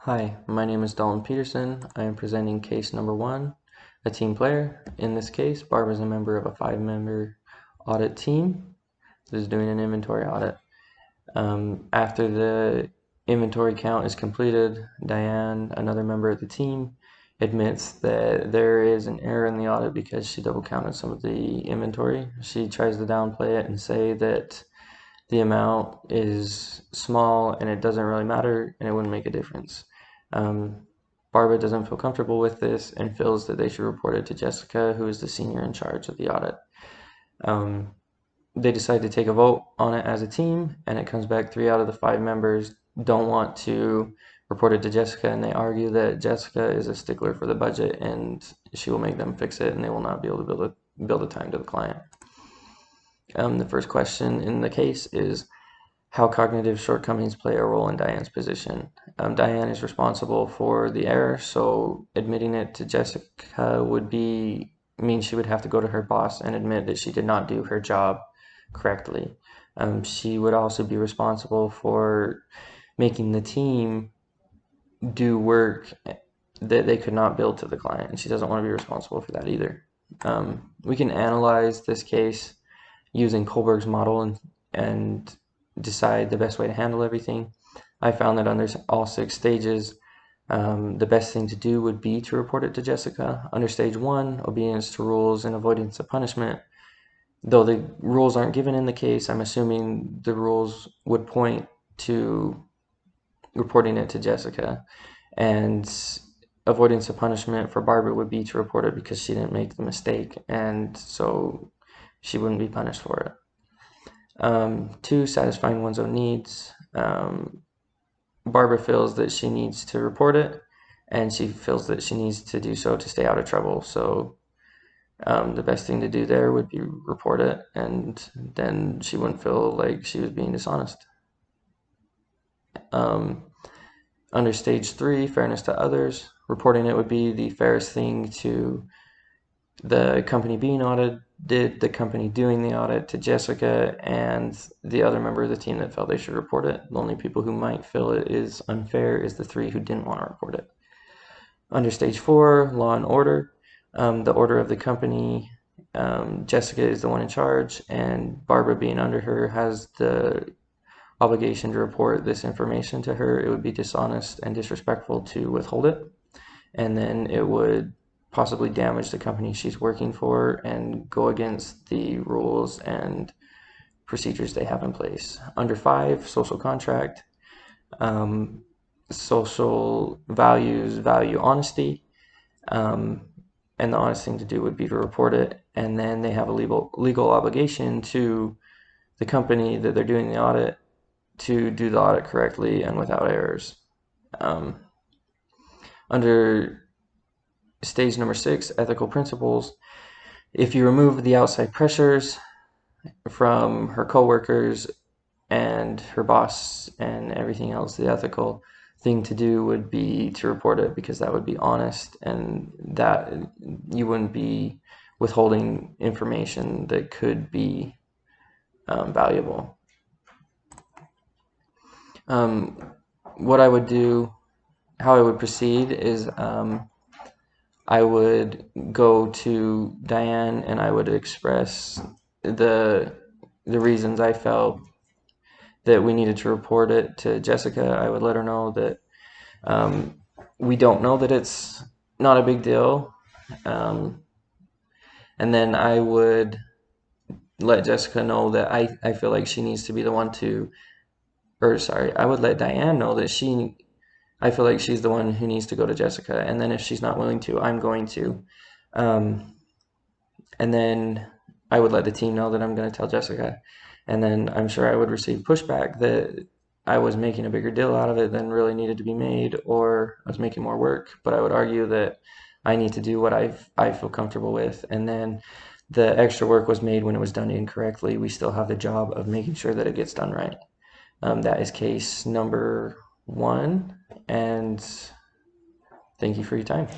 Hi, my name is Dalton Peterson. I am presenting case number 1, a team player. In this case, Barbara is a member of a 5-member audit team that is doing an inventory audit. After the inventory count is completed, Diane, another member of the team, admits that there is an error in the audit because she double counted some of the inventory. She tries to downplay it and say that the amount is small and it doesn't really matter and it wouldn't make a difference. Barbara doesn't feel comfortable with this and feels that they should report it to Jessica, who is the senior in charge of the audit. They decide to take a vote on it as a team, and it comes back 3 out of the 5 members don't want to report it to Jessica, and they argue that Jessica is a stickler for the budget and she will make them fix it and they will not be able to bill the time to the client. The first question in the case is how cognitive shortcomings play a role in Diane's position. Diane is responsible for the error, so admitting it to Jessica would mean she would have to go to her boss and admit that she did not do her job correctly. She would also be responsible for making the team do work that they could not bill to the client, and she doesn't want to be responsible for that either. We can analyze this case using Kohlberg's model and decide the best way to handle everything. I found that under all 6 stages, the best thing to do would be to report it to Jessica. Under stage 1, obedience to rules and avoidance of punishment. Though the rules aren't given in the case, I'm assuming the rules would point to reporting it to Jessica. And avoidance of punishment for Barbara would be to report it because she didn't make the mistake, and so she wouldn't be punished for it. 2, satisfying one's own needs. Barbara feels that she needs to report it, and she feels that she needs to do so to stay out of trouble. So the best thing to do there would be report it, and then she wouldn't feel like she was being dishonest. Under stage 3, fairness to others, reporting it would be the fairest thing to the company being audited, the company doing the audit, to Jessica and the other member of the team that felt they should report it. The only people who might feel it is unfair is the 3 who didn't want to report it. Under stage 4, law and order, the order of the company, Jessica is the one in charge, and Barbara, being under her, has the obligation to report this information to her. It would be dishonest and disrespectful to withhold it, and then it would possibly damage the company she's working for and go against the rules and procedures they have in place. Under 5, social contract, social values value honesty, and the honest thing to do would be to report it, and then they have a legal obligation to the company that they're doing the audit to do the audit correctly and without errors. Under stage number 6, ethical principles, if you remove the outside pressures from her coworkers and her boss and everything else, the ethical thing to do would be to report it, because that would be honest and that you wouldn't be withholding information that could be valuable. What I would do, how I would proceed is I would go to Diane and I would express the reasons I felt that we needed to report it to Jessica. I would let her know that we don't know that it's not a big deal. And then I would let Jessica know that I feel like she needs to be the one to, or sorry, I would let Diane know that I feel like she's the one who needs to go to Jessica, and then if she's not willing to, I'm going to. And then I would let the team know that I'm going to tell Jessica, and then I'm sure I would receive pushback that I was making a bigger deal out of it than really needed to be made, or I was making more work. But I would argue that I need to do what I feel comfortable with, and then the extra work was made when it was done incorrectly. We still have the job of making sure that it gets done right. That is case number 1, and thank you for your time.